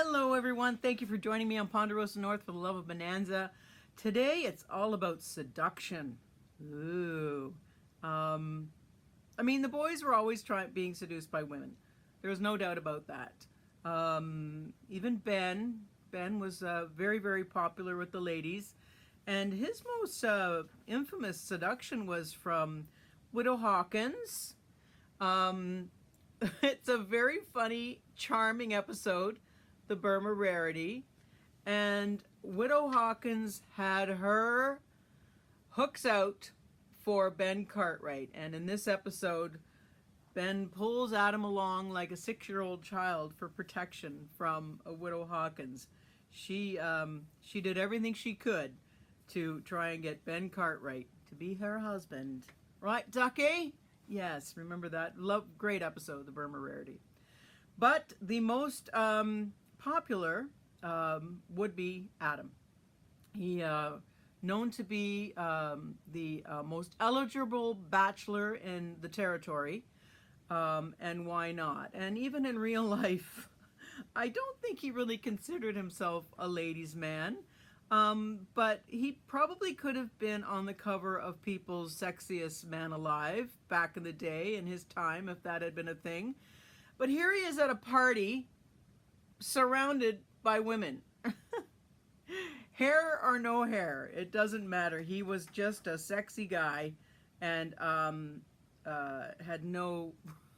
Hello everyone, thank you for joining me on Ponderosa North for the love of Bonanza. Today it's all about seduction. Ooh. The boys were always being seduced by women. There's no doubt about that. Even Ben was very, very popular with the ladies. And his most infamous seduction was from Widow Hawkins. It's a very funny, charming episode, the Burma Rarity, and Widow Hawkins had her hooks out for Ben Cartwright, and in this episode Ben pulls Adam along like a 6-year-old child for protection from a Widow Hawkins. She did everything she could to try and get Ben Cartwright to be her husband. Right, Ducky? Yes, remember that? Great episode, the Burma Rarity. But the most popular would be Adam. He known to be the most eligible bachelor in the territory, and why not? And even in real life, I don't think he really considered himself a ladies' man, but he probably could have been on the cover of People's Sexiest Man Alive back in the day, in his time, if that had been a thing. But here he is at a party surrounded by women. Hair or no hair, it doesn't matter. He was just a sexy guy and had no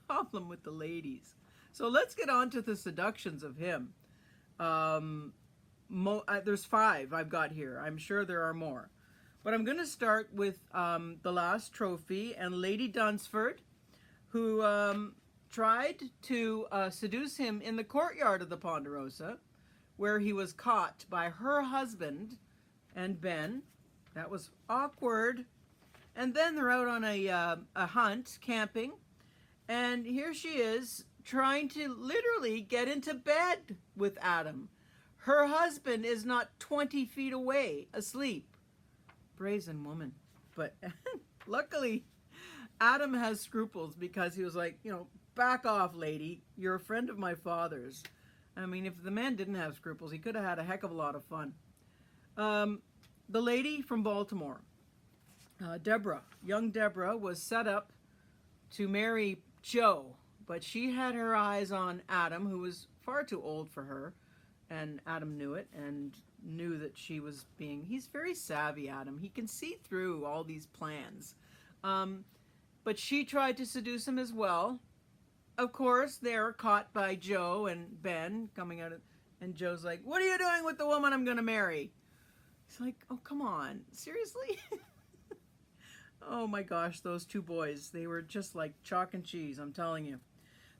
problem with the ladies. So let's get on to the seductions of him. There's 5 I've got here. I'm sure there are more. But I'm going to start with the last trophy and Lady Dunsford, who tried to seduce him in the courtyard of the Ponderosa, where he was caught by her husband and Ben. That was awkward. And then they're out on a hunt, camping, and here she is trying to literally get into bed with Adam. Her husband is not 20 feet away, asleep. Brazen woman. But luckily, Adam has scruples, because he was like, back off, lady. You're a friend of my father's. I mean, if the man didn't have scruples, he could have had a heck of a lot of fun. The lady from Baltimore, Deborah, young Deborah, was set up to marry Joe, but she had her eyes on Adam, who was far too old for her, and Adam knew it and knew that she was he's very savvy, Adam. He can see through all these plans. But she tried to seduce him as well. Of course, they're caught by Joe and Ben coming out, and Joe's like, "What are you doing with the woman I'm going to marry?" He's like, "Oh, come on. Seriously?" Oh my gosh, those 2 boys. They were just like chalk and cheese, I'm telling you.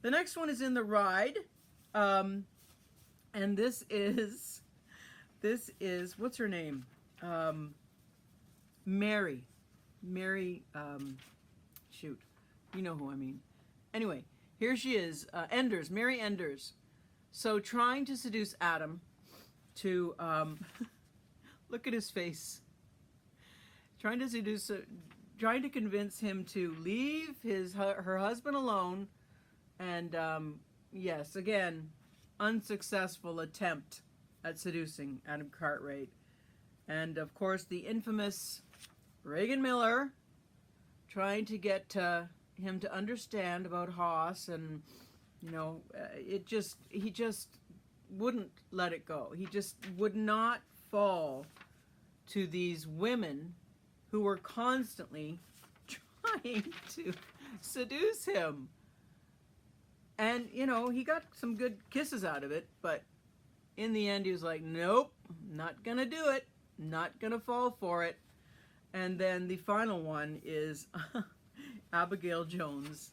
The next one is in the ride. And this is, what's her name? Mary. Shoot. You know who I mean. Anyway. Here she is, Enders, Mary Enders. So trying to seduce Adam to, look at his face. Trying to convince him to leave her husband alone. And, yes, again, unsuccessful attempt at seducing Adam Cartwright. And, of course, the infamous Reagan Miller trying to get him to understand about Haas, and he just wouldn't let it go. He just would not fall to these women who were constantly trying to seduce him. And he got some good kisses out of it, but in the end he was like, nope, not gonna do it, not gonna fall for it. And then the final one is Abigail Jones,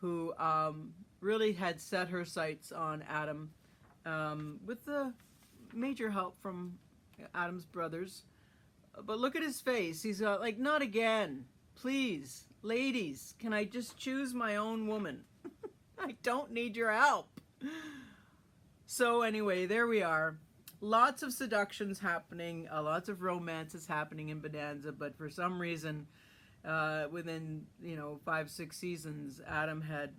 who really had set her sights on Adam, with the major help from Adam's brothers. But look at his face. He's like, not again. Please, ladies, can I just choose my own woman? I don't need your help. So anyway, there we are. Lots of seductions happening, lots of romances happening in Bonanza, but for some reason, within 5-6 seasons, Adam had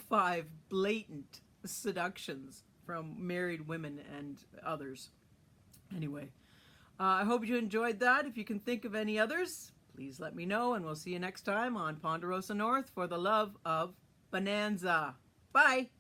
5 blatant seductions from married women and others. Anyway, I hope you enjoyed that. If you can think of any others, please let me know, and we'll see you next time on Ponderosa North for the love of Bonanza. Bye!